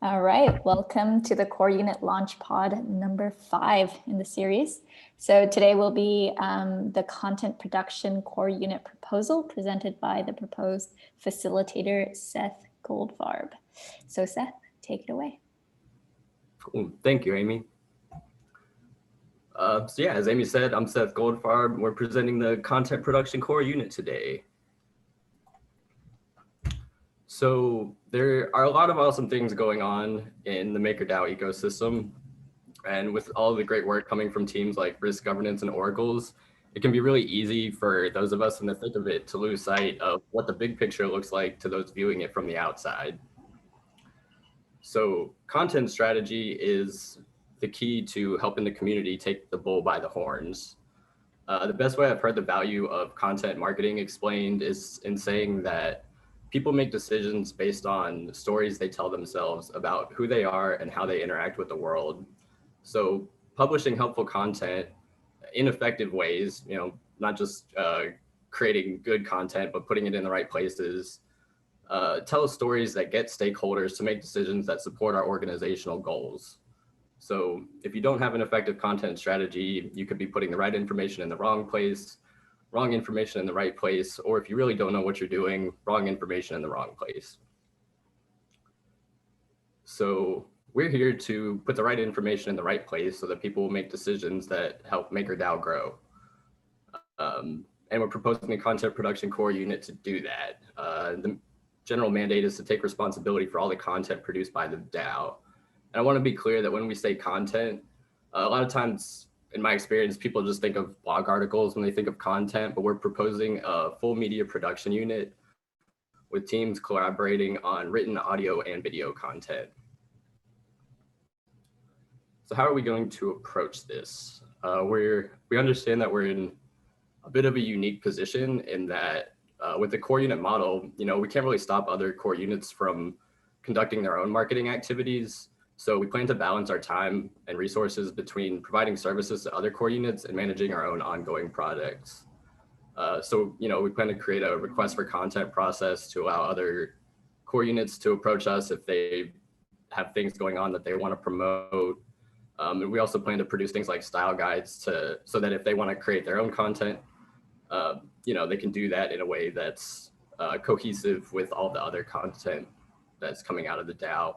All right, welcome to the Core Unit Launch Pod number 5 in the series. So today will be the content production core unit proposal presented by the proposed facilitator, Seth Goldfarb. So Seth, take it away. Cool. Thank you, Amy. So yeah, as Amy said, I'm Seth Goldfarb. We're presenting the content production core unit today. So there are a lot of awesome things going on in the MakerDAO ecosystem. And with all the great work coming from teams like Risk Governance and Oracles, it can be really easy for those of us in the thick of it to lose sight of what the big picture looks like to those viewing it from the outside. So content strategy is the key to helping the community take the bull by the horns. The best way I've heard the value of content marketing explained is in saying that people make decisions based on stories they tell themselves about who they are and how they interact with the world. So publishing helpful content in effective ways, not just creating good content, but putting it in the right places, tell stories that get stakeholders to make decisions that support our organizational goals. So if you don't have an effective content strategy, you could be putting the right information in the wrong place, wrong information in the right place, or if you really don't know what you're doing, wrong information in the wrong place. So we're here to put the right information in the right place so that people will make decisions that help MakerDAO grow. And we're proposing the content production core unit to do that. The general mandate is to take responsibility for all the content produced by the DAO. And I want to be clear that when we say content, a lot of times, in my experience, people just think of blog articles when they think of content, but we're proposing a full media production unit with teams collaborating on written, audio, and video content. So how are we going to approach this? We understand that we're in a bit of a unique position in that with the core unit model, we can't really stop other core units from conducting their own marketing activities. So we plan to balance our time and resources between providing services to other core units and managing our own ongoing projects. So we plan to create a request for content process to allow other core units to approach us if they have things going on that they want to promote. And we also plan to produce things like style guides so that if they want to create their own content, they can do that in a way that's cohesive with all the other content that's coming out of the DAO.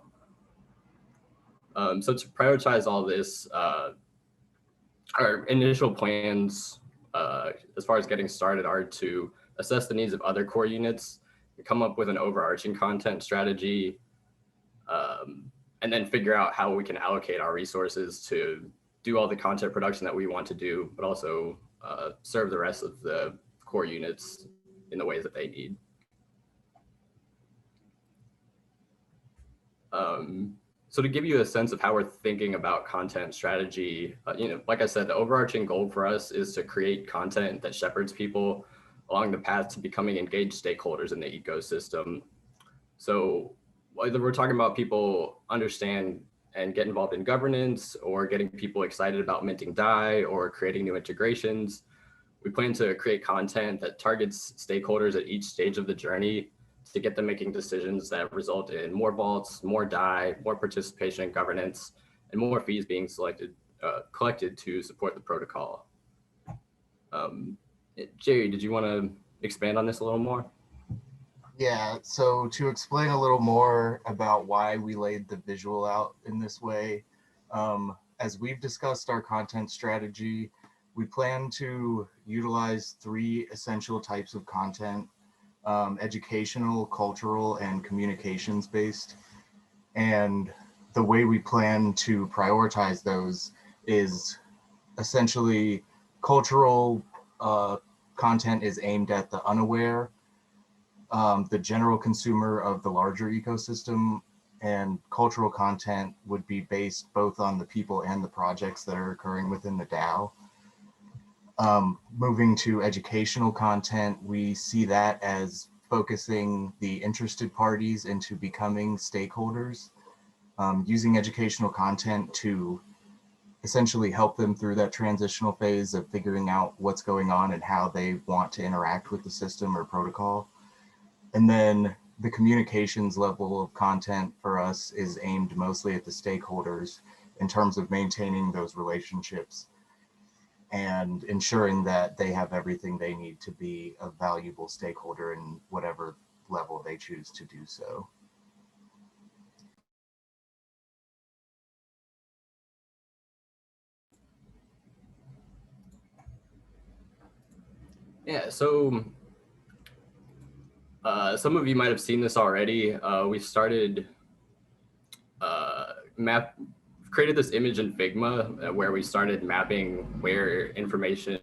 So to prioritize all this, our initial plans as far as getting started are to assess the needs of other core units, come up with an overarching content strategy, and then figure out how we can allocate our resources to do all the content production that we want to do, but also serve the rest of the core units in the ways that they need. So to give you a sense of how we're thinking about content strategy, like I said, the overarching goal for us is to create content that shepherds people along the path to becoming engaged stakeholders in the ecosystem. So whether we're talking about people understand and get involved in governance or getting people excited about minting DAI or creating new integrations, we plan to create content that targets stakeholders at each stage of the journey to get them making decisions that result in more vaults, more DAI, more participation in governance, and more fees being collected to support the protocol. Jerry, did you want to expand on this a little more? Yeah, so to explain a little more about why we laid the visual out in this way, as we've discussed our content strategy, we plan to utilize 3 essential types of content: educational, cultural, and communications based. And the way we plan to prioritize those is essentially cultural content is aimed at the unaware, the general consumer of the larger ecosystem, and cultural content would be based both on the people and the projects that are occurring within the DAO. Moving to educational content, we see that as focusing the interested parties into becoming stakeholders, using educational content to essentially help them through that transitional phase of figuring out what's going on and how they want to interact with the system or protocol. And then the communications level of content for us is aimed mostly at the stakeholders in terms of maintaining those relationships and ensuring that they have everything they need to be a valuable stakeholder in whatever level they choose to do so. Yeah, so some of you might have seen this already. We started created this image in Figma where we started mapping where information,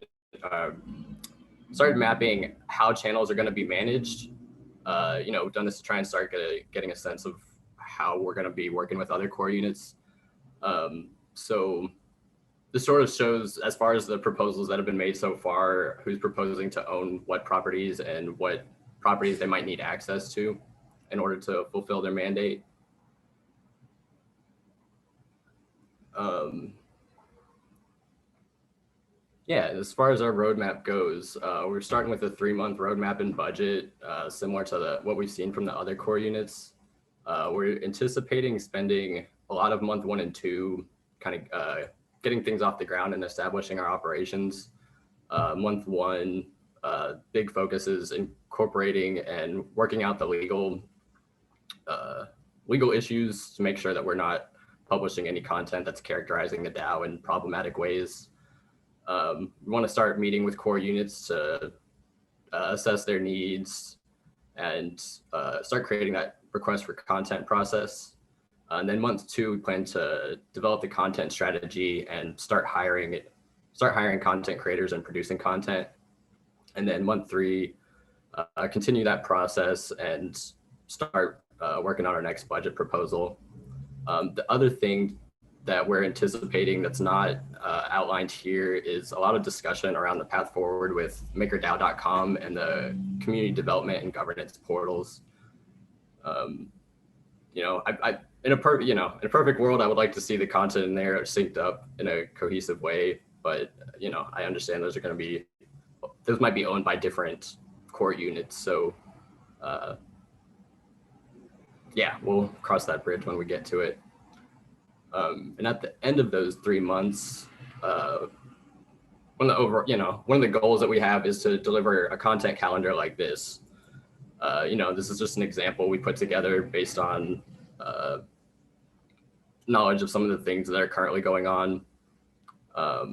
started mapping how channels are going to be managed. We've done this to try and start getting a sense of how we're going to be working with other core units. So this sort of shows, as far as the proposals that have been made so far, who's proposing to own what properties and what properties they might need access to in order to fulfill their mandate. Yeah, as far as our roadmap goes, we're starting with a 3-month roadmap and budget, similar to what we've seen from the other core units. We're anticipating spending a lot of month 1 and 2, kind of getting things off the ground and establishing our operations. Month 1, big focus is incorporating and working out the legal issues to make sure that we're not publishing any content that's characterizing the DAO in problematic ways. We want to start meeting with core units to assess their needs and start creating that request for content process. And then month 2, we plan to develop the content strategy and start hiring content creators and producing content. And then month 3, continue that process and start working on our next budget proposal. The other thing that we're anticipating that's not outlined here is a lot of discussion around the path forward with makerdao.com and the community development and governance portals. In a perfect world, I would like to see the content in there synced up in a cohesive way, but I understand those might be owned by different core units. So yeah, we'll cross that bridge when we get to it. And at the end of those 3 months, one of the goals that we have is to deliver a content calendar like this. This is just an example we put together based on knowledge of some of the things that are currently going on. But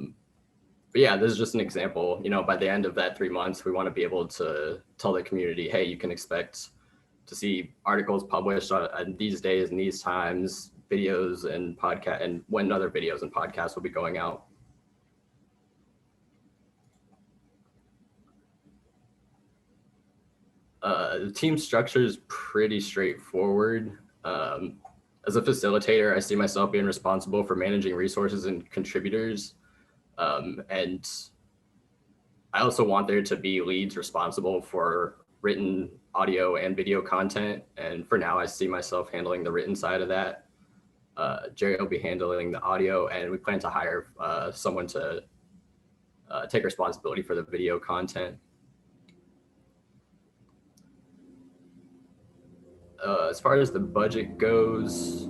yeah, this is just an example. By the end of that 3 months, we want to be able to tell the community, hey, you can expect to see articles published on these days and these times, videos and podcast, and when other videos and podcasts will be going out. The team structure is pretty straightforward. As a facilitator, I see myself being responsible for managing resources and contributors. And I also want there to be leads responsible for written audio and video content. And for now, I see myself handling the written side of that. Jerry will be handling the audio, and we plan to hire someone to take responsibility for the video content. As far as the budget goes,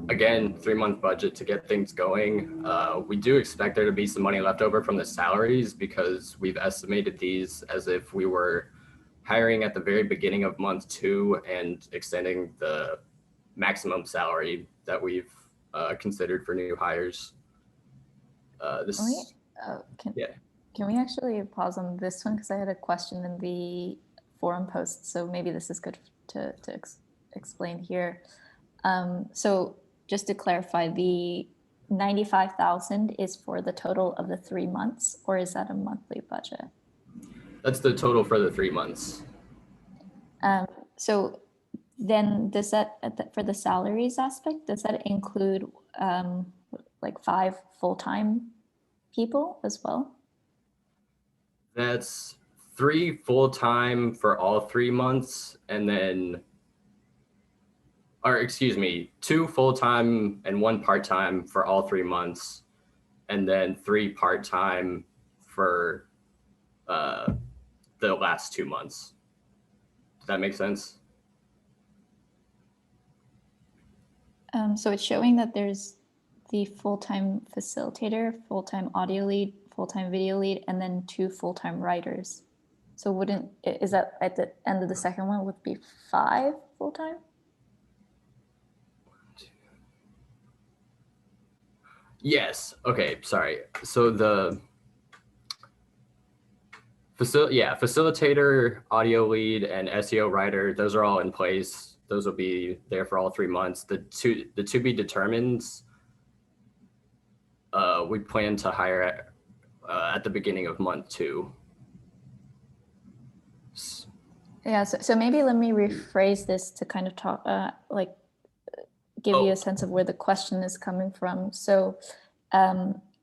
again, 3-month budget to get things going. We do expect there to be some money left over from the salaries because we've estimated these as if we were hiring at the very beginning of month 2 and extending the maximum salary that we've considered for new hires. Can we actually pause on this one? Because I had a question in the forum post, so maybe this is good to explain here. So just to clarify, the 95,000 is for the total of the 3 months, or is that a monthly budget? That's the total for the 3 months. So then does that, for the salaries aspect, does that include like 5 full-time people as well? That's 3 full-time for all 3 months, and then, or excuse me, 2 full-time and 1 part-time for all 3 months, and then 3 part-time for the last 2 months. Does that make sense? So it's showing that there's the full-time facilitator, full-time audio lead, full-time video lead, and then 2 full-time writers. So is that at the end of the second one would be 5 full-time? Yes. Okay. Sorry. So the facilitator, audio lead, and SEO writer, those are all in place. Those will be there for all 3 months. The to be determines, we plan to hire at the beginning of month 2. Yeah, so maybe let me rephrase this to kind of talk, give you a sense of where the question is coming from. So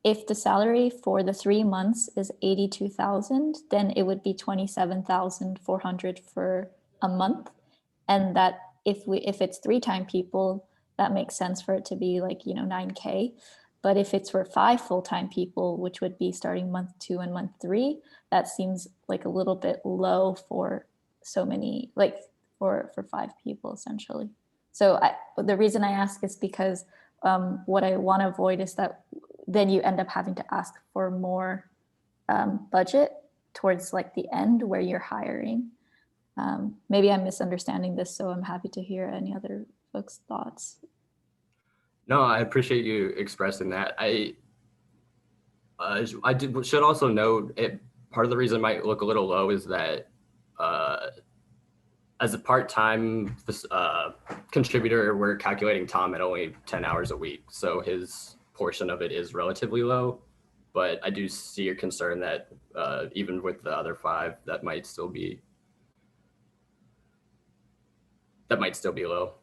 if the salary for the 3 months is 82,000, then it would be 27,400 for a month. And that if it's 3-time people, that makes sense for it to be like, 9K. But if it's for 5 full-time people, which would be starting month 2 and month 3, that seems like a little bit low for so many, like for 5 people essentially. So the reason I ask is because what I want to avoid is that then you end up having to ask for more budget towards like the end where you're hiring. Maybe I'm misunderstanding this, so I'm happy to hear any other folks' thoughts. No, I appreciate you expressing that. Should also note it. Part of the reason it might look a little low is that as a part-time contributor, we're calculating Tom at only 10 hours a week. So his portion of it is relatively low, but I do see your concern that even with the other 5, that might still be low.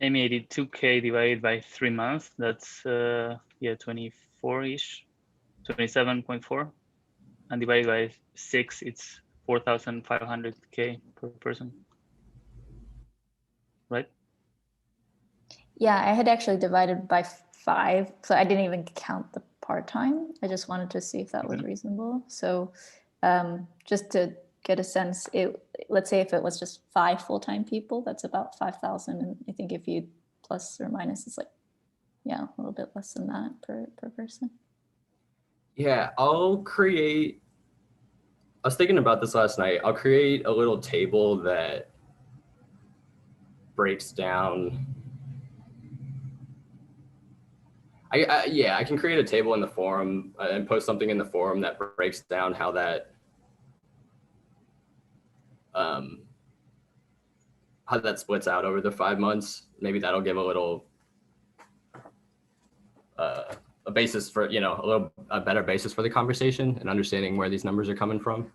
Amy, 82K divided by 3 months, that's 24-ish, 27.4, and divided by 6, it's 4,500K per person, right? Yeah, I had actually divided by 5, so I didn't even count the part-time. I just wanted to see if that was reasonable. So just to get a sense, let's say if it was just 5 full-time people, that's about 5,000. And I think if you plus or minus, it's like, a little bit less than that per person. Yeah, I was thinking about this last night. I'll create a little table that breaks down. I can create a table in the forum and post something in the forum that breaks down how that splits out over the 5 months. Maybe that'll give a little a basis for, a better basis for the conversation and understanding where these numbers are coming from.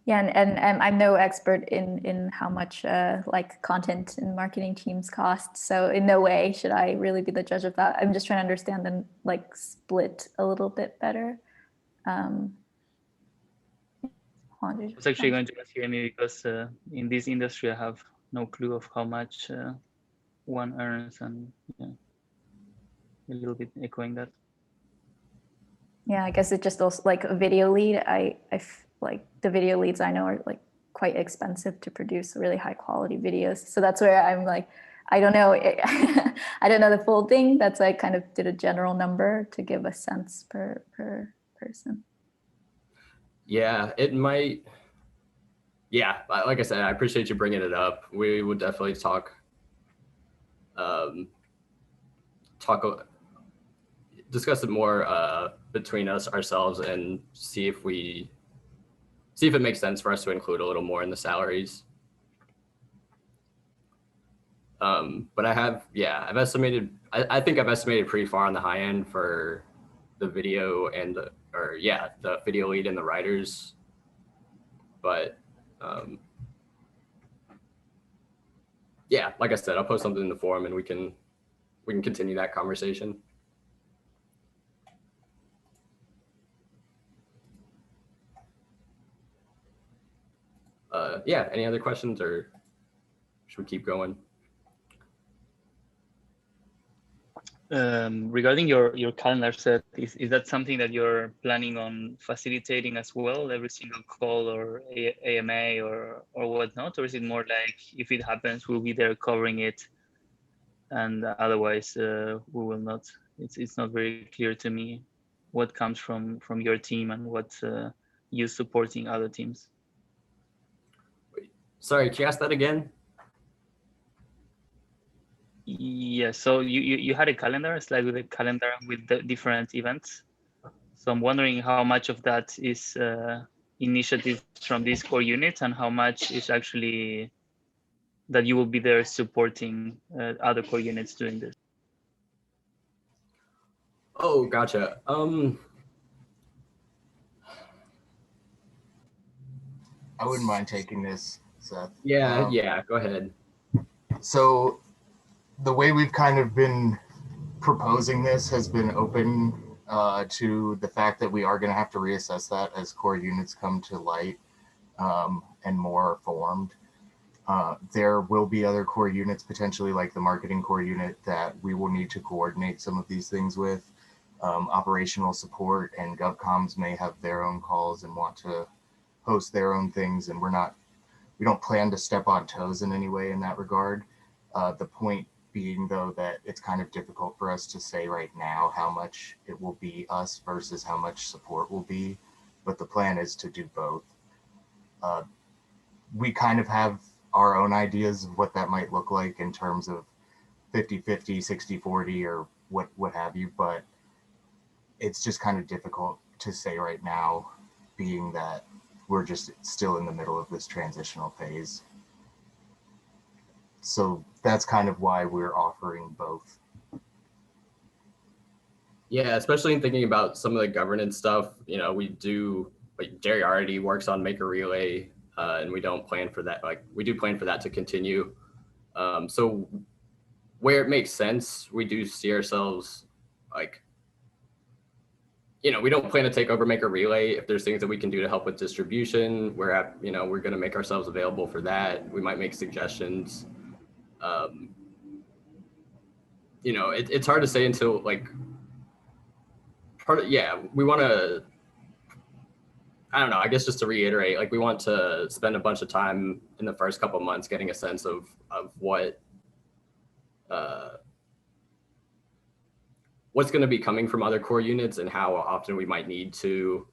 Yeah, and I'm no expert in how much like content and marketing teams cost. So in no way should I really be the judge of that. I'm just trying to understand and like split a little bit better. I was actually going to ask you, Amy, because in this industry, I have no clue of how much one earns, and a little bit echoing that. Yeah, I guess it just also like a video lead. I like the video leads I know are like quite expensive to produce really high quality videos. So that's where I'm like, I don't know. I don't know the full thing. That's why I kind of did a general number to give a sense per person. Yeah, it might. Yeah, like I said, I appreciate you bringing it up. We would definitely discuss it more between ourselves and see if it makes sense for us to include a little more in the salaries. But I've estimated. I think I've estimated pretty far on the high end for the video and the video lead and the writers. But like I said, I'll post something in the forum and we can continue that conversation. Any other questions, or should we keep going? Regarding your calendar set, is that something that you're planning on facilitating as well, every single call or AMA or whatnot, or is it more like if it happens, we'll be there covering it, and otherwise we will not? It's not very clear to me what comes from your team and what you supporting other teams. Sorry, can you ask that again? Yeah, so you had a calendar, a slide with a calendar with the different events. So I'm wondering how much of that is initiatives from these core units and how much is actually that you will be there supporting other core units doing this. Oh, gotcha. I wouldn't mind taking this, Seth. Yeah, go ahead. So the way we've kind of been proposing this has been open to the fact that we are going to have to reassess that as core units come to light and more formed. There will be other core units, potentially like the marketing core unit, that we will need to coordinate some of these things with. Operational support and GovComs may have their own calls and want to host their own things, and we don't plan to step on toes in any way in that regard. The point being, though, that it's kind of difficult for us to say right now how much it will be us versus how much support will be, but the plan is to do both. We kind of have our own ideas of what that might look like in terms of 50-50, 60-40, or what have you, but it's just kind of difficult to say right now, being that we're just still in the middle of this transitional phase. So that's kind of why we're offering both. Yeah, especially in thinking about some of the governance stuff, you know, we do, like Jerry already works on Maker Relay, and we don't plan for that. Like we do plan for that to continue. So where it makes sense, we do see ourselves like, you know, we don't plan to take over Maker Relay. If there's things that we can do to help with distribution, we're going to make ourselves available for that. We might make suggestions. You know, it's hard to say until like we want to, I don't know, I guess just to reiterate, like we want to spend a bunch of time in the first couple of months getting a sense of what's going to be coming from other core units and how often we might need to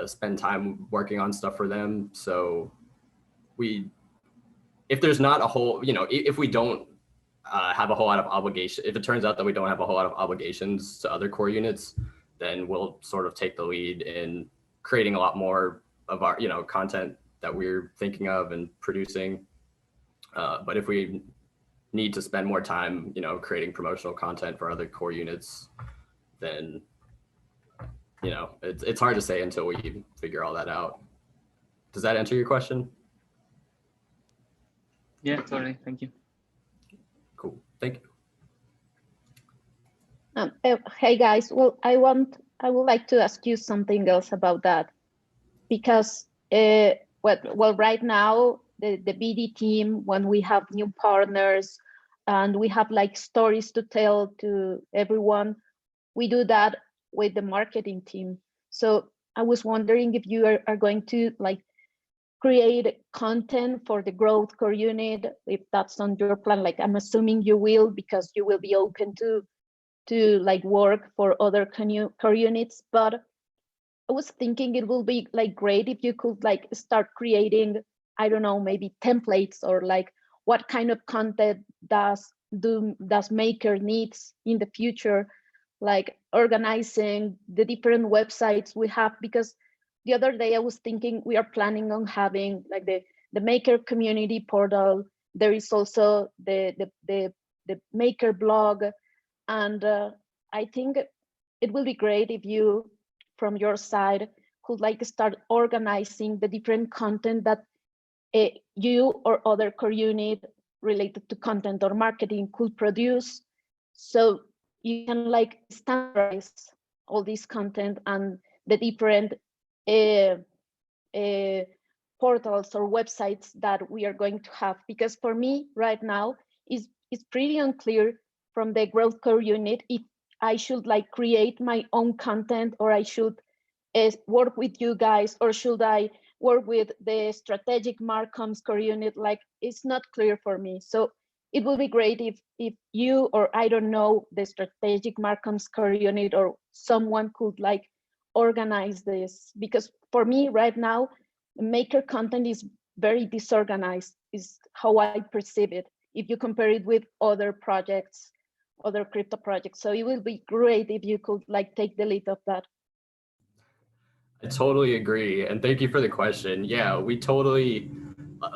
spend time working on stuff for them. So if there's not a whole, you know, if we don't have a whole lot of obligation, if it turns out that we don't have a whole lot of obligations to other core units, then we'll sort of take the lead in creating a lot more of our, you know, content that we're thinking of and producing. But if we need to spend more time, you know, creating promotional content for other core units, then, you know, it's hard to say until we figure all that out. Does that answer your question? Yeah, totally. Thank you. Cool. Thank you. Hey guys, well, I would like to ask you something else about that, because right now the BD team, when we have new partners and we have like stories to tell to everyone, we do that with the marketing team. So I was wondering if you are going to like create content for the growth core unit, if that's on your plan. Like I'm assuming you will, because you will be open to like work for other core units. But I was thinking it will be like great if you could like start creating, I don't know, maybe templates, or like what kind of content does Maker needs in the future, like organizing the different websites we have. Because the other day I was thinking we are planning on having like the Maker community portal. There is also the Maker blog. And I think it will be great if you, from your side, could like start organizing the different content that you or other core unit related to content or marketing could produce. So you can like standardize all this content and the different portals or websites that we are going to have. Because for me right now, it's pretty unclear the growth core unit if I should like create my own content, or I should work with you guys, or should I work with the strategic Marcoms core unit? Like, it's not clear for me. So it would be great if you, or I don't know, the strategic Marcoms core unit or someone could like organize this, because for me right now, maker content is very disorganized, is how I perceive it, if you compare it with other projects, other crypto projects. So it will be great if you could like take the lead of that. I totally agree. And thank you for the question. Yeah, we totally,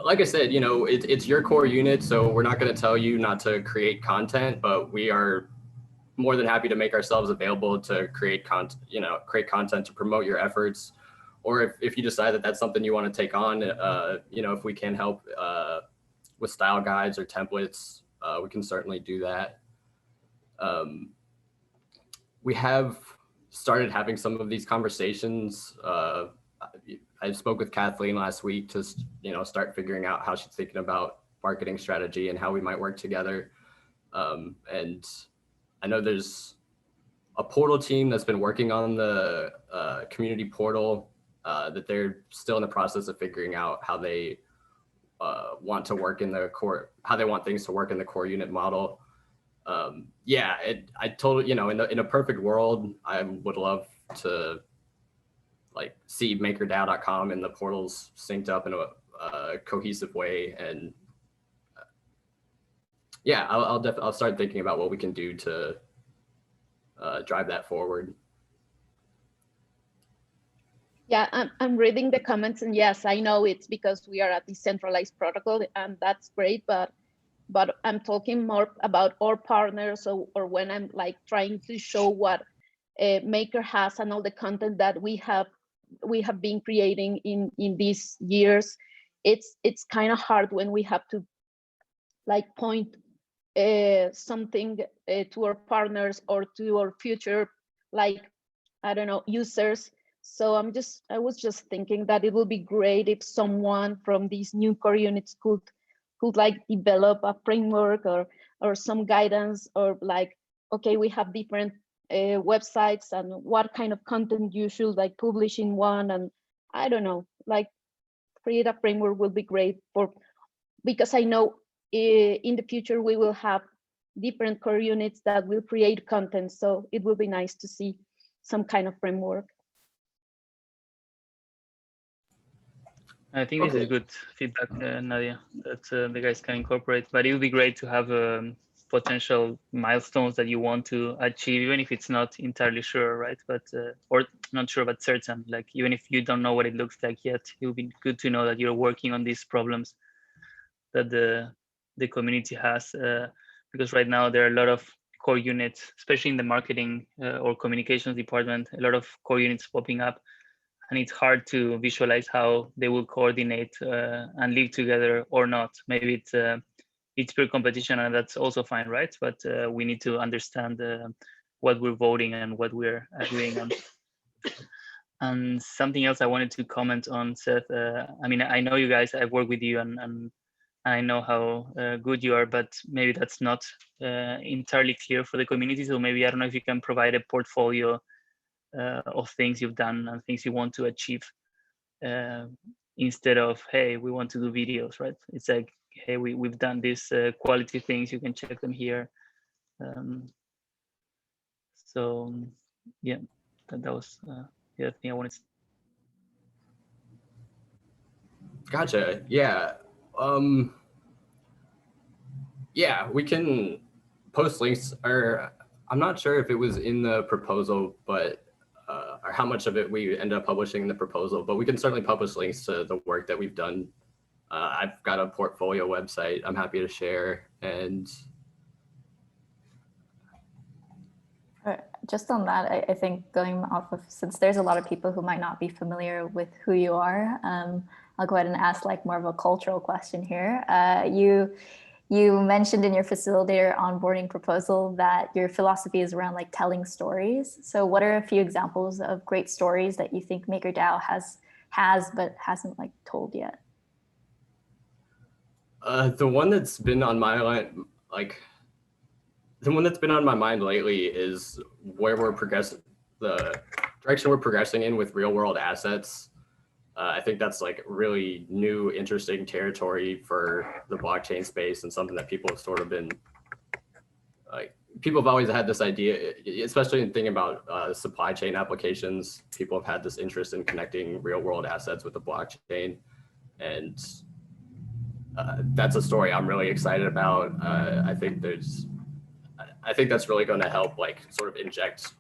like I said, you know, it's your core unit. So we're not going to tell you not to create content, but we are more than happy to make ourselves available to create content, create content to promote your efforts. Or if you decide that that's something you want to take on, if we can help with style guides or templates, we can certainly do that. We have started having some of these conversations. I spoke with Kathleen last week to, start figuring out how she's thinking about marketing strategy and how we might work together. And I know there's a portal team that's been working on the community portal that they're still in the process of figuring out how they want to work in the core, how they want things to work in the core unit model. I totally, in a perfect world, I would love to like see makerdao.com and the portals synced up in a cohesive way. And I'll start thinking about what we can do to drive that forward. Yeah, I'm reading the comments, and yes, I know it's because we are a decentralized protocol, and that's great, but I'm talking more about our partners, or when I'm like trying to show what Maker has and all the content that we have been creating in these years. It's kind of hard when we have to like point something to our partners or to our future, like, I don't know, users. So I was just thinking that it would be great if someone from these new core units could like develop a framework or some guidance, or like, okay, we have different websites, and what kind of content you should like publish in one, and I don't know, like create a framework will be great because I know in the future we will have different core units that will create content. So it will be nice to see some kind of framework. I think this is good feedback, Nadia, that the guys can incorporate. But it would be great to have potential milestones that you want to achieve, even if it's not entirely sure, right? But or not sure, but certain. Like, even if you don't know what it looks like yet, it would be good to know that you're working on these problems that the community has. Because right now there are a lot of core units, especially in the marketing or communications department, a lot of core units popping up. And it's hard to visualize how they will coordinate and live together or not. Maybe it's pure competition, and that's also fine, right? But we need to understand what we're voting and what we're agreeing on. And something else I wanted to comment on, Seth. I mean, I know you guys, I've worked with you, and I know how good you are, but maybe that's not entirely clear for the community. So maybe, I don't know if you can provide a portfolio of things you've done and things you want to achieve, instead of, hey, we want to do videos, right? It's like, hey, we've done these quality things, you can check them here. So yeah, that was the other thing I wanted to. Gotcha. Yeah. Yeah, we can post links, or I'm not sure if it was in the proposal, but or how much of it we end up publishing in the proposal, but we can certainly publish links to the work that we've done. I've got a portfolio website I'm happy to share. And just on that, I think going off of, since there's a lot of people who might not be familiar with who you are, I'll go ahead and ask like more of a cultural question here. You mentioned in your Facilitator onboarding proposal that your philosophy is around like telling stories. So what are a few examples of great stories that you think MakerDAO has but hasn't like told yet? The one that's been on my line, like the one that's been on my mind lately is where we're progressing, the direction we're progressing in with real world assets. I think that's like really new, interesting territory for the blockchain space, and something that people have sort of been like, people have always had this idea, especially in thinking about supply chain applications. People have had this interest in connecting real world assets with the blockchain. And that's a story I'm really excited about. I think that's really going to help like sort of inject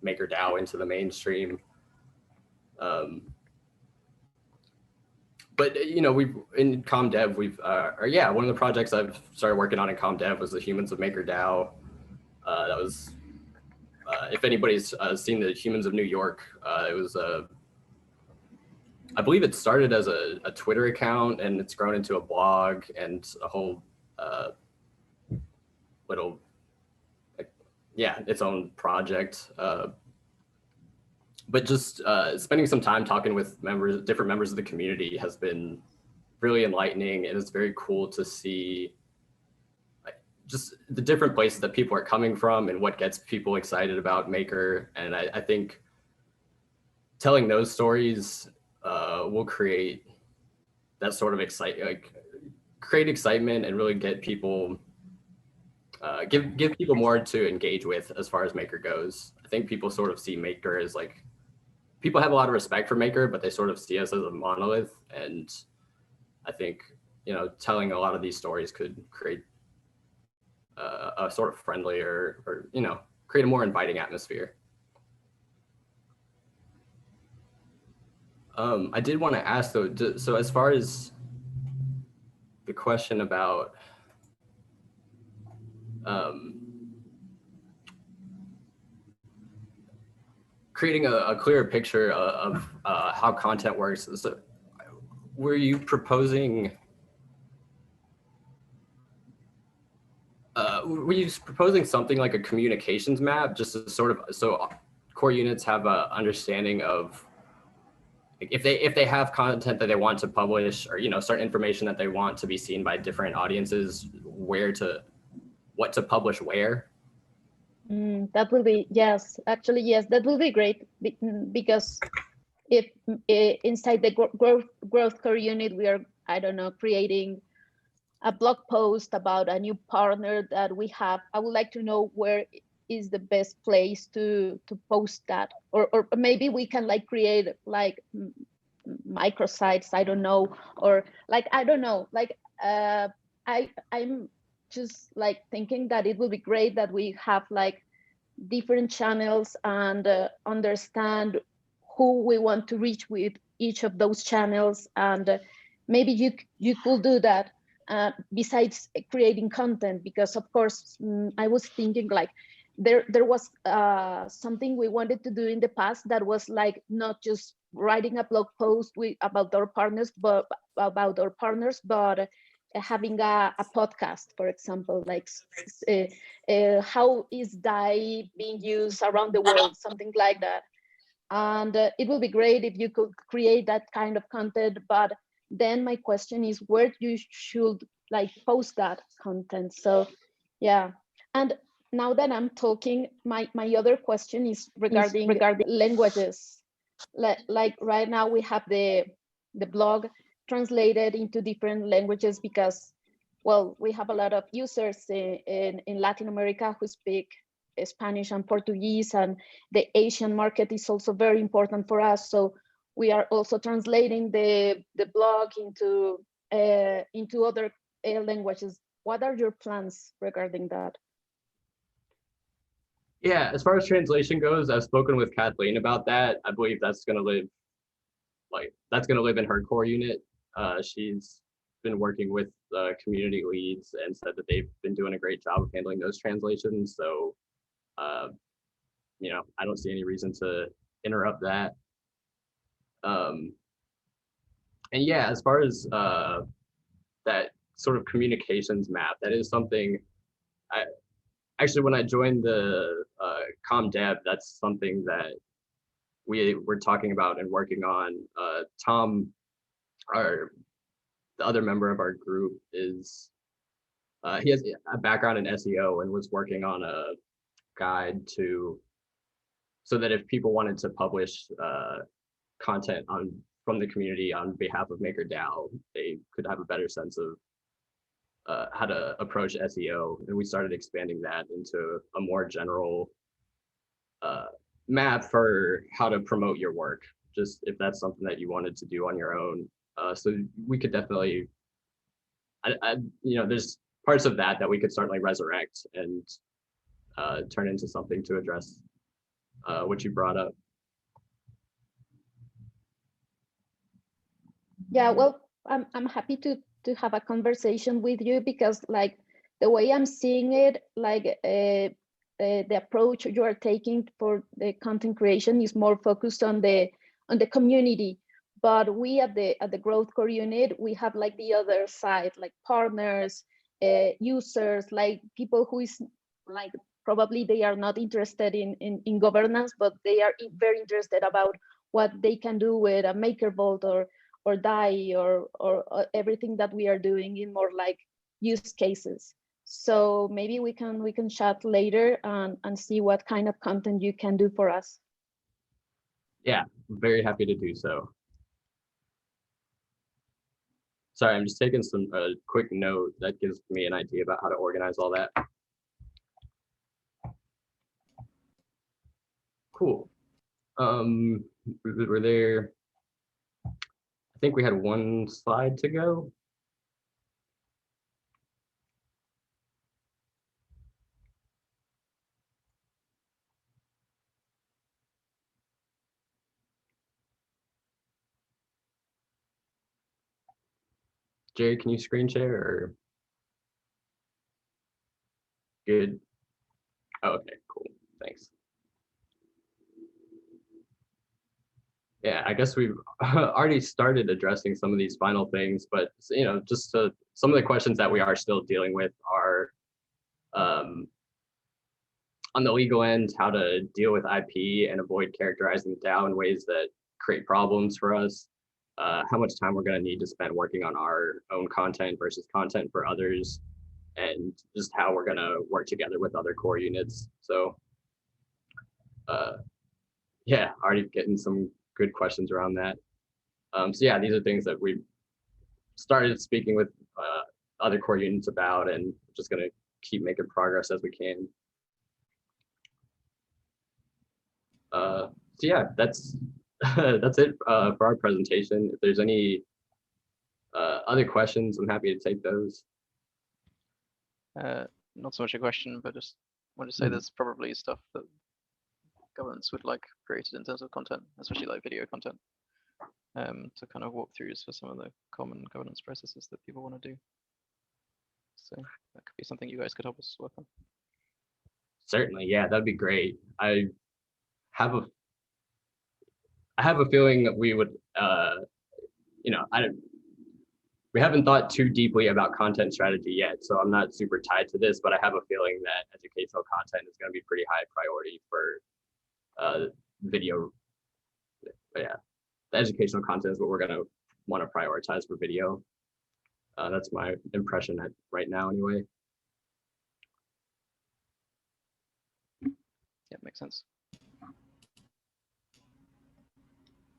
MakerDAO into the mainstream. But you know, we've in ComDev, one of the projects I've started working on in ComDev was the Humans of MakerDAO. That was, if anybody's seen the Humans of New York, it was I believe it started as a Twitter account, and it's grown into a blog and a whole little, its own project. But just spending some time talking with different members of the community has been really enlightening, and it's very cool to see just the different places that people are coming from and what gets people excited about Maker. And I think telling those stories will create that sort of create excitement and really get people, give people more to engage with as far as Maker goes. I think people sort of see Maker as like, people have a lot of respect for Maker, but they sort of see us as a monolith. And I think, you know, telling a lot of these stories could create a sort of friendlier, or, you know, create a more inviting atmosphere. I did want to ask though, so as far as the question about creating a clearer picture of how content works, so were you proposing something like a communications map, just to sort of, so core units have a understanding of, if they have content that they want to publish, or, you know, certain information that they want to be seen by different audiences, what to publish where? That will be, yes, actually, yes, that will be great, because if inside the growth core unit, we are, I don't know, creating a blog post about a new partner that we have, I would like to know where is the best place to post that, or maybe we can like create like microsites, I don't know, or like, I don't know, like I'm just like thinking that it will be great that we have like different channels, and understand who we want to reach with each of those channels. And maybe you could do that besides creating content, because of course I was thinking like there was something we wanted to do in the past that was like not just writing a blog post about our partners, but having a podcast, for example, like how is DAI being used around the world, something like that. And it will be great if you could create that kind of content. But then my question is where you should like post that content. So yeah. And now that I'm talking, my other question is regarding languages. Like right now we have the blog translated into different languages, because, well, we have a lot of users in Latin America who speak Spanish and Portuguese, and the Asian market is also very important for us. So we are also translating the blog into other languages. What are your plans regarding that? Yeah, as far as translation goes, I've spoken with Kathleen about that. I believe that's going to live in her core unit. She's been working with community leads and said that they've been doing a great job of handling those translations. So, you know, I don't see any reason to interrupt that. And yeah, as far as that sort of communications map, that is something actually, when I joined the ComDev, that's something that we were talking about and working on. Tom, the other member of our group, is he has a background in SEO and was working on a guide so that if people wanted to publish content from the community on behalf of MakerDAO, they could have a better sense of how to approach SEO. And we started expanding that into a more general map for how to promote your work, just if that's something that you wanted to do on your own. So we could definitely, there's parts of that we could certainly resurrect and turn into something to address what you brought up. Yeah, well, I'm happy to have a conversation with you, because like the way I'm seeing it, like the approach you are taking for the content creation is more focused on the community. But we at the Growth Core unit, we have like the other side, like partners, users, like people who is like probably they are not interested in governance, but they are very interested about what they can do with a MakerVault or DAI or everything that we are doing in more like use cases. So maybe we can chat later and see what kind of content you can do for us. Yeah, very happy to do so. Sorry, I'm just taking some quick note that gives me an idea about how to organize all that. Cool. Were there, I think we had one slide to go. Jerry, can you screen share or? Good. Oh, okay, cool, thanks. Yeah, I guess we've already started addressing some of these final things, but just some of the questions that we are still dealing with are on the legal end, how to deal with IP and avoid characterizing the DAO in ways that create problems for us, how much time we're going to need to spend working on our own content versus content for others, and just how we're going to work together with other core units. So yeah, already getting some good questions around that. So yeah, these are things that we've started speaking with other core units about, and just going to keep making progress as we can. So yeah, that's that's it for our presentation. If there's any other questions, I'm happy to take those. Not so much a question, but just want to say there's probably stuff that governments would like created in terms of content, especially like video content, to kind of walk through for some of the common governance processes that people want to do. So that could be something you guys could help us work on. Certainly, yeah, that'd be great. I have a feeling that we would, we haven't thought too deeply about content strategy yet, so I'm not super tied to this, but I have a feeling that educational content is going to be pretty high priority for video. But yeah, the educational content is what we're going to want to prioritize for video. That's my impression right now, anyway. Yeah, makes sense.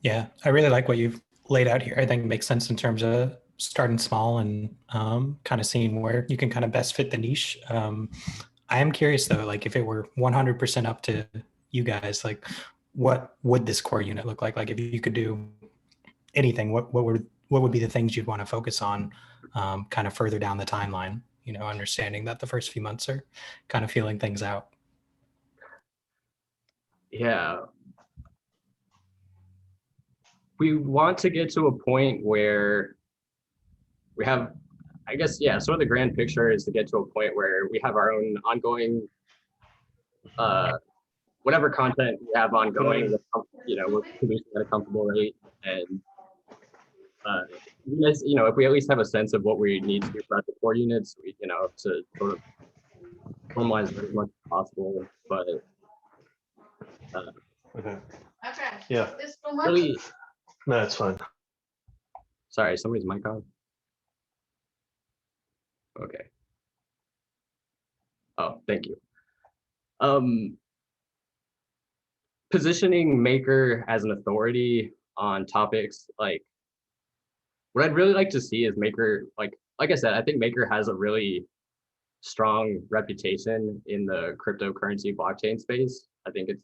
Yeah, I really like what you've laid out here. I think it makes sense in terms of starting small and kind of seeing where you can kind of best fit the niche. I am curious though, like if it were 100% up to you guys, like what would this core unit look like? Like if you could do anything, what would be the things you'd want to focus on kind of further down the timeline, understanding that the first few months are kind of feeling things out? Yeah. We want to get to a point where we have, I guess, yeah, sort of the grand picture is to get to a point where we have our own ongoing, whatever content we have ongoing, we're producing at a comfortable rate. And, if we at least have a sense of what we need to do for the core units, to sort of formalize it as much as possible. But Okay. Okay. Yeah. really, No, it's fine. sorry, somebody's mic on. Okay. Oh, thank you. Positioning Maker as an authority on topics, like what I'd really like to see is Maker, like I said, I think Maker has a really strong reputation in the cryptocurrency blockchain space. I think it's,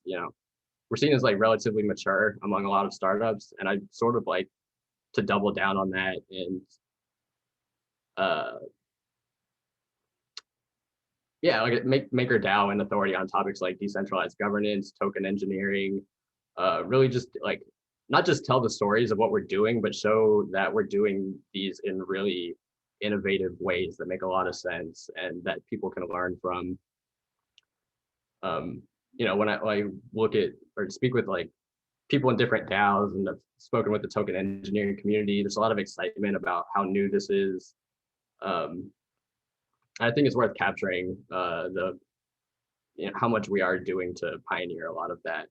we're seen as like relatively mature among a lot of startups, and I'd sort of like to double down on that and yeah, like Maker DAO an authority on topics like decentralized governance, token engineering, really just like not just tell the stories of what we're doing, but show that we're doing these in really innovative ways that make a lot of sense and that people can learn from. When I look at or speak with like people in different DAOs and I've spoken with the token engineering community, there's a lot of excitement about how new this is. I think it's worth capturing how much we are doing to pioneer a lot of that.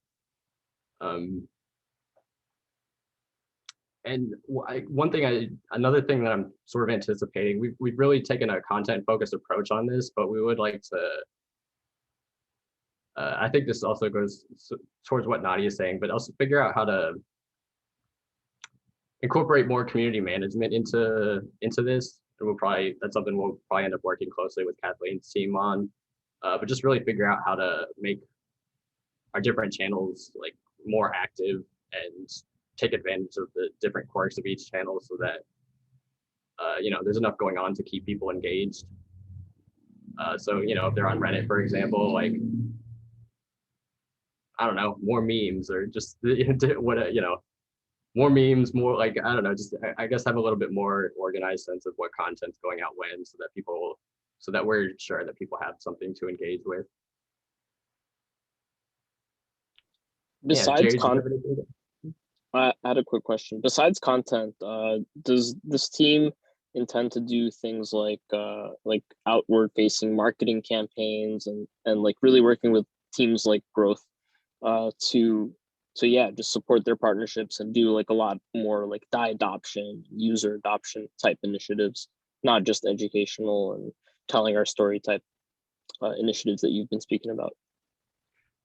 And another thing that I'm sort of anticipating, we've really taken a content focused approach on this, but we would like to, I think this also goes towards what Nadia is saying, but also figure out how to incorporate more community management into this. And that's something we'll probably end up working closely with Kathleen's team on, but just really figure out how to make our different channels like more active and take advantage of the different quirks of each channel so that, there's enough going on to keep people engaged. So, if they're on Reddit, for example, like, I don't know, more memes or just more memes, more like, I don't know, just I guess have a little bit more organized sense of what content's going out when, so that we're sure that people have something to engage with. Besides content, I had a quick question. Besides content, does this team intend to do things like outward facing marketing campaigns and like really working with teams like Growth to just support their partnerships and do like a lot more like DAI adoption, user adoption type initiatives, not just educational and telling our story type initiatives that you've been speaking about?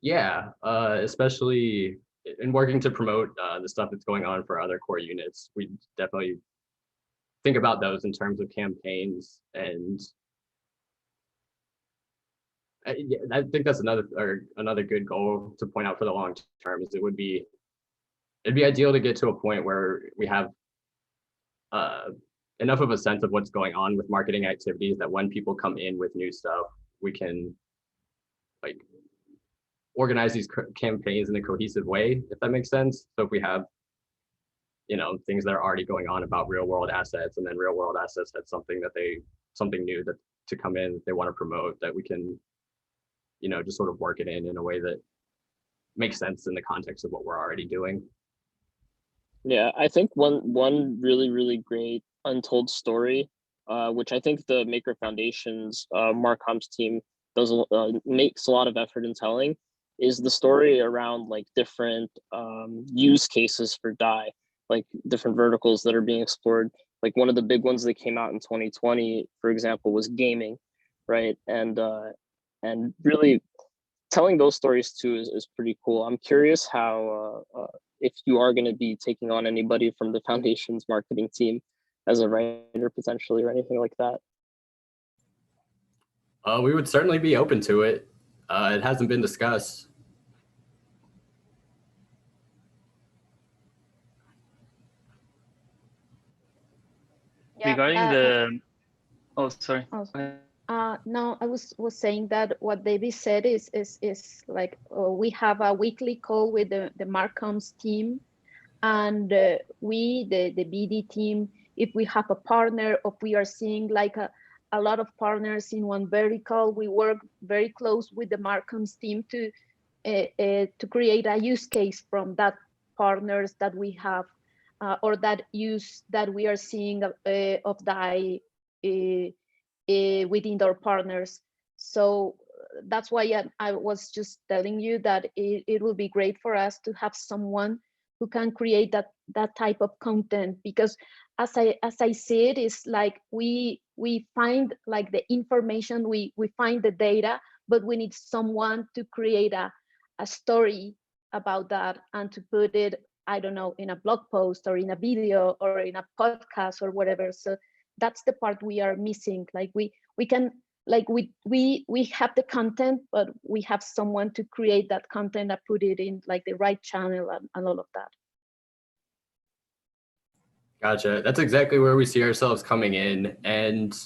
Yeah, especially in working to promote the stuff that's going on for other core units. We definitely think about those in terms of campaigns, and I think that's another good goal to point out for the long term. Is it'd be ideal to get to a point where we have enough of a sense of what's going on with marketing activities that when people come in with new stuff, we can like organize these campaigns in a cohesive way, if that makes sense. So if we have, things that are already going on about real world assets, and then real world assets had something new that to come in that they want to promote, that we can, just sort of work it in a way that makes sense in the context of what we're already doing. Yeah, I think one really, really great untold story, which I think the Maker Foundation's Mark Hump's team makes a lot of effort in telling, is the story around like different use cases for DAI, like different verticals that are being explored. Like one of the big ones that came out in 2020, for example, was gaming, right? And really telling those stories too is pretty cool. I'm curious how if you are going to be taking on anybody from the foundation's marketing team as a writer potentially or anything like that. We would certainly be open to it. It hasn't been discussed. Yeah, Regarding oh, sorry. No, I was saying that what David said is like we have a weekly call with the Markham's team, and we, the BD team, if we have a partner, or we are seeing like a lot of partners in one vertical, we work very close with the Markham's team to create a use case from that partners that we have, or that use that we are seeing of DAI within our partners. So that's why I was just telling you that it will be great for us to have someone who can create that type of content, because as I see it, is like we find like the information, we find the data, but we need someone to create a story about that and to put it, I don't know, in a blog post or in a video or in a podcast or whatever. So that's the part we are missing. Like we can, like we have the content, but we have someone to create that content and put it in like the right channel and all of that. Gotcha. That's exactly where we see ourselves coming in. And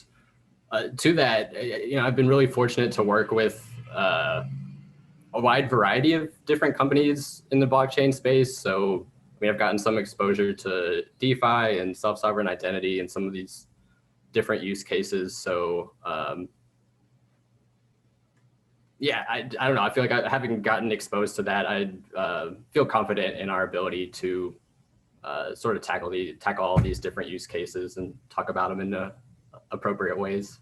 to that, I've been really fortunate to work with a wide variety of different companies in the blockchain space. So we have gotten some exposure to DeFi and self-sovereign identity and some of these different use cases. So yeah, I don't know. I feel like having gotten exposed to that, I feel confident in our ability to sort of tackle all these different use cases and talk about them in appropriate ways.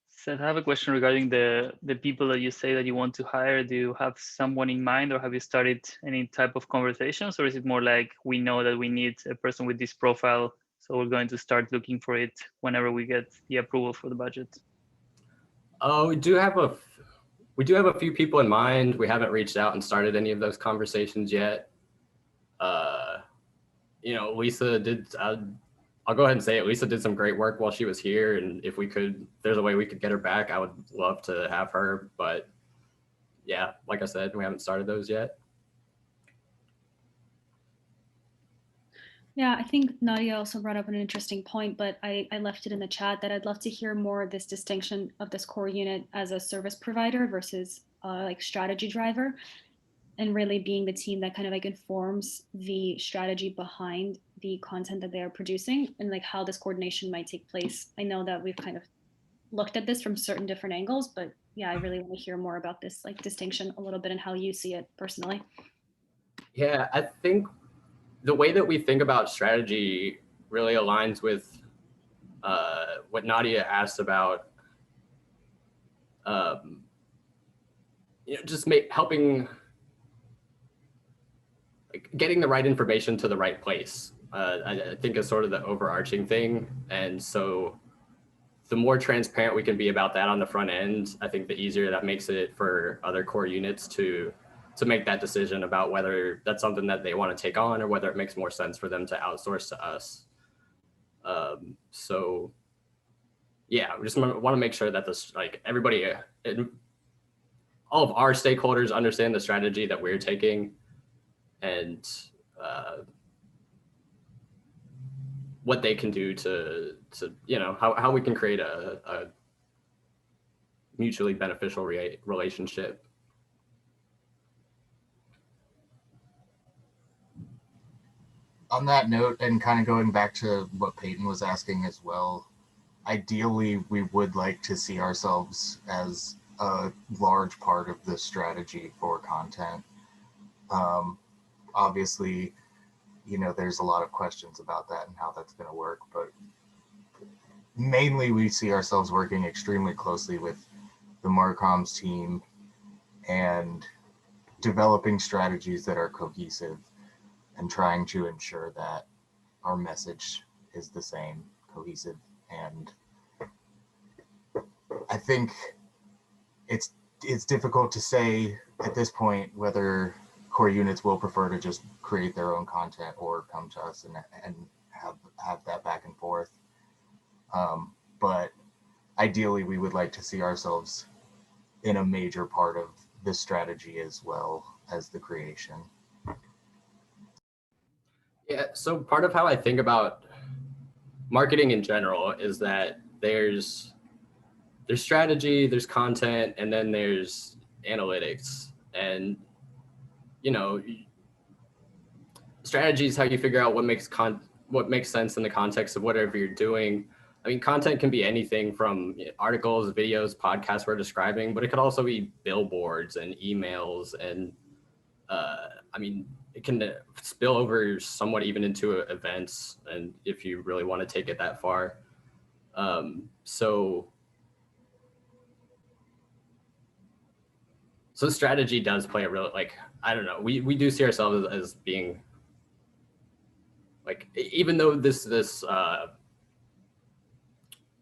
Seth, I have a question regarding the people that you say that you want to hire. Do you have someone in mind, or have you started any type of conversations, or is it more like we know that we need a person with this profile, so we're going to start looking for it whenever we get the approval for the budget? Oh, we do have a few people in mind. We haven't reached out and started any of those conversations yet. Lisa did. I'll go ahead and say it. Lisa did some great work while she was here, and if there's a way we could get her back, I would love to have her. But yeah, like I said, we haven't started those yet. Yeah, I think Nadia also brought up an interesting point, but I left it in the chat that I'd love to hear more of this distinction of this core unit as a service provider versus like strategy driver, and really being the team that kind of like informs the strategy behind the content that they are producing and like how this coordination might take place. I know that we've kind of looked at this from certain different angles, but yeah, I really want to hear more about this like distinction a little bit and how you see it personally. Yeah, I think the way that we think about strategy really aligns with what Nadia asked about, just helping, like, getting the right information to the right place. I think is sort of the overarching thing. And so the more transparent we can be about that on the front end, I think the easier that makes it for other core units to make that decision about whether that's something that they want to take on or whether it makes more sense for them to outsource to us. So yeah, we just want to make sure that everybody, all of our stakeholders understand the strategy that we're taking, and what they can do to how we can create a mutually beneficial relationship. On that note, and kind of going back to what Peyton was asking as well, ideally we would like to see ourselves as a large part of the strategy for content. Obviously, there's a lot of questions about that and how that's going to work, but mainly we see ourselves working extremely closely with the Marcoms team and developing strategies that are cohesive and trying to ensure that our message is the same, cohesive. And I think it's difficult to say at this point whether core units will prefer to just create their own content or come to us and have that back and forth. But ideally, we would like to see ourselves in a major part of this strategy as well as the creation. Yeah, so part of how I think about marketing in general is that there's strategy, there's content, and then there's analytics. And strategy is how you figure out what makes sense in the context of whatever you're doing. I mean, content can be anything from articles, videos, podcasts we're describing, but it could also be billboards and emails, and it can spill over somewhat even into events, and if you really want to take it that far. So So strategy does play a real, like, I don't know, we do see ourselves as being like, even though this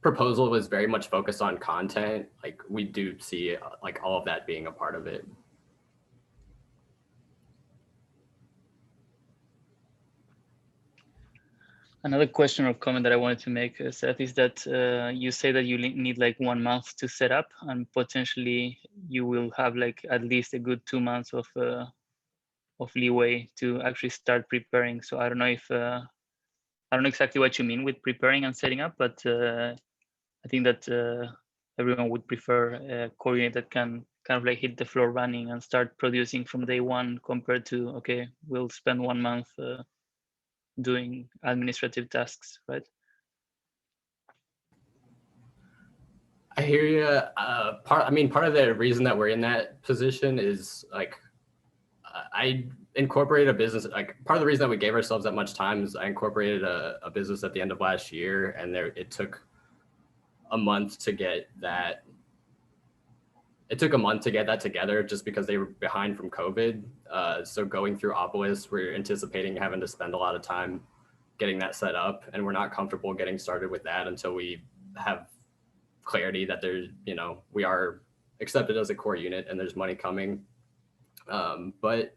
proposal was very much focused on content, like we do see like all of that being a part of it. Another question or comment that I wanted to make, Seth, is that you say that you need like 1 month to set up, and potentially you will have like at least a good 2 months of leeway to actually start preparing. So I don't know if I don't know exactly what you mean with preparing and setting up, but I think that everyone would prefer a core unit that can kind of like hit the floor running and start producing from day one, compared to, okay, we'll spend 1 month doing administrative tasks, right? I hear you. Part of the reason that we're in that position is like, I incorporated a business, like part of the reason that we gave ourselves that much time is I incorporated a business at the end of last year, and it took a month to get that. It took a month to get that together just because they were behind from COVID. So going through Opolis, we're anticipating having to spend a lot of time getting that set up, and we're not comfortable getting started with that until we have clarity that there's, you know, we are accepted as a core unit and there's money coming. But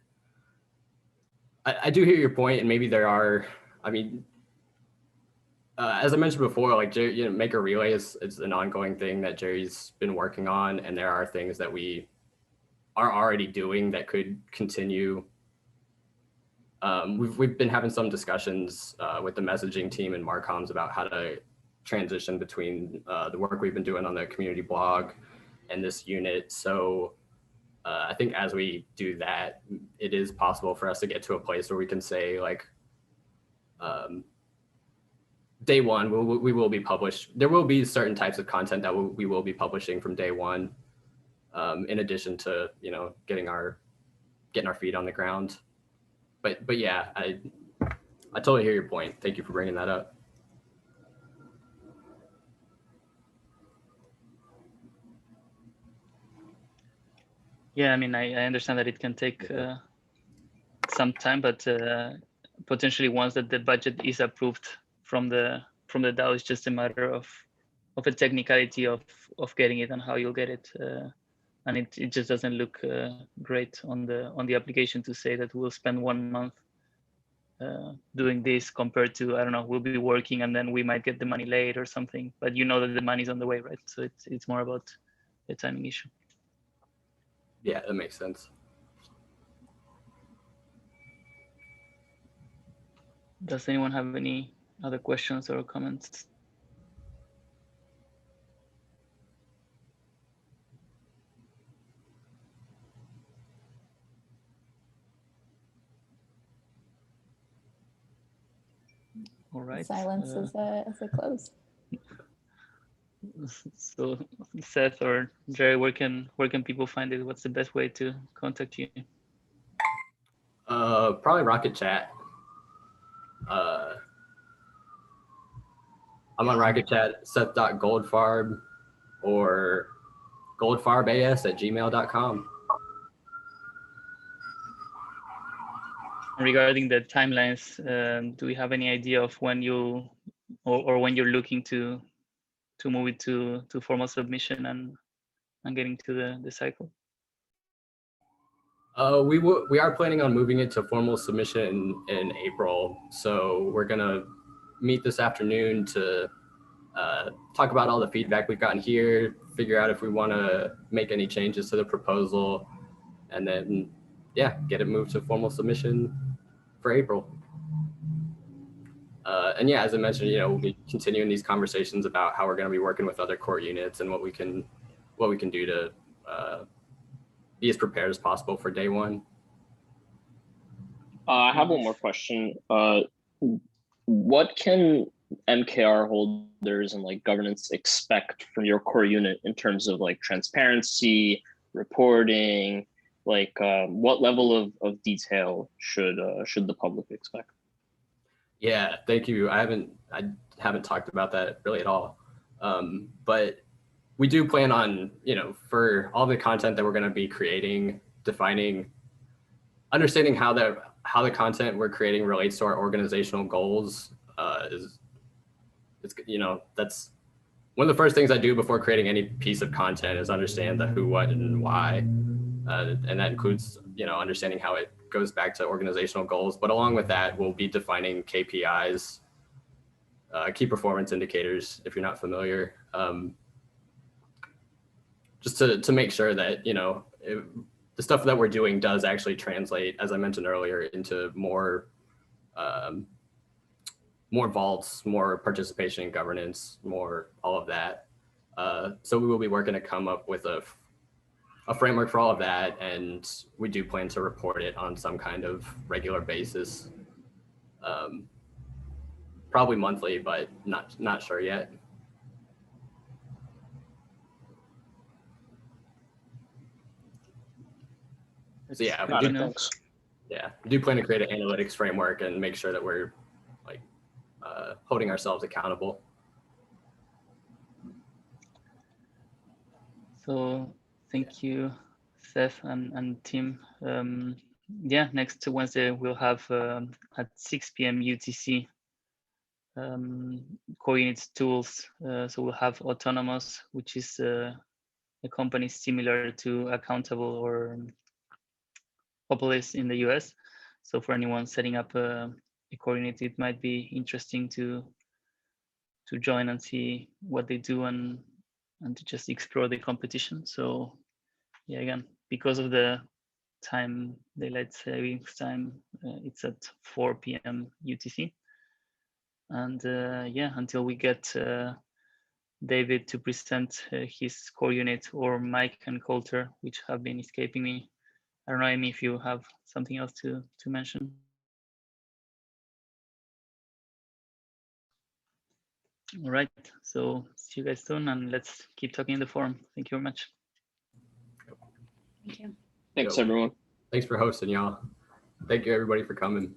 I do hear your point, and maybe there are, I mean, as I mentioned before, like, you know, Maker Relay is an ongoing thing that Jerry's been working on, and there are things that we are already doing that could continue. We've been having some discussions with the messaging team and Marcoms about how to transition between the work we've been doing on the community blog and this unit. So I think as we do that, it is possible for us to get to a place where we can say, like, day one, we will be published. There will be certain types of content that we will be publishing from day one, in addition to, you know, getting our feet on the ground. But yeah, I totally hear your point. Thank you for bringing that up. Yeah, I mean, I understand that it can take some time, but potentially once that the budget is approved from the DAO, it's just a matter of a technicality of getting it and how you'll get it. And it just doesn't look great on the application to say that we'll spend 1 month doing this, compared to, I don't know, we'll be working and then we might get the money late or something, but you know that the money's on the way, right? So it's more about the timing issue. Yeah, that makes sense. Does anyone have any other questions or comments? All right. Silence as a close. So Seth or Jerry, where can people find it? What's the best way to contact you? Probably Rocket Chat. I'm on Rocket Chat, Seth.Goldfarb or goldfarbas@gmail.com. Regarding the timelines, do we have any idea of when you or when you're looking to move it to formal submission and getting to the cycle? We are planning on moving it to formal submission in April. So we're gonna meet this afternoon to talk about all the feedback we've gotten here, figure out if we want to make any changes to the proposal, and then, yeah, get it moved to formal submission for April. And yeah, as I mentioned, you know, we'll be continuing these conversations about how we're going to be working with other core units and what we can do to be as prepared as possible for day one. I have one more question. What can MKR holders and like governance expect from your core unit in terms of like transparency, reporting, like what level of detail should the public expect? Yeah, thank you. I haven't talked about that really at all. But we do plan on, for all the content that we're going to be creating, understanding how the content we're creating relates to our organizational goals that's one of the first things I do before creating any piece of content is understand the who, what, and why. And that includes, understanding how it goes back to organizational goals. But along with that, we'll be defining KPIs, key performance indicators, if you're not familiar, just to make sure that, the stuff that we're doing does actually translate, as I mentioned earlier, into more vaults, more participation in governance, more all of that. So we will be working to come up with a framework for all of that, and we do plan to report it on some kind of regular basis, probably monthly, but not sure yet. So yeah, Thanks. Yeah, we do plan to create an analytics framework and make sure that we're holding ourselves accountable. So thank you, Seth and Tim. Yeah, next Wednesday we'll have at 6 p.m. UTC core units tools. So we'll have Autonomous, which is a company similar to Accountable or Populous in the US. So for anyone setting up a core unit, it might be interesting to join and see what they do and to just explore the competition. So yeah, again, because of the daylight savings time, it's at 4 p.m. UTC. And yeah, until we get David to present his core unit, or Mike and Coulter, which have been escaping me. I don't know, Amy, if you have something else to mention. All right, so see you guys soon, and let's keep talking in the forum. Thank you very much. Thank you. Thanks, everyone. Thanks for hosting, y'all. Thank you, everybody, for coming.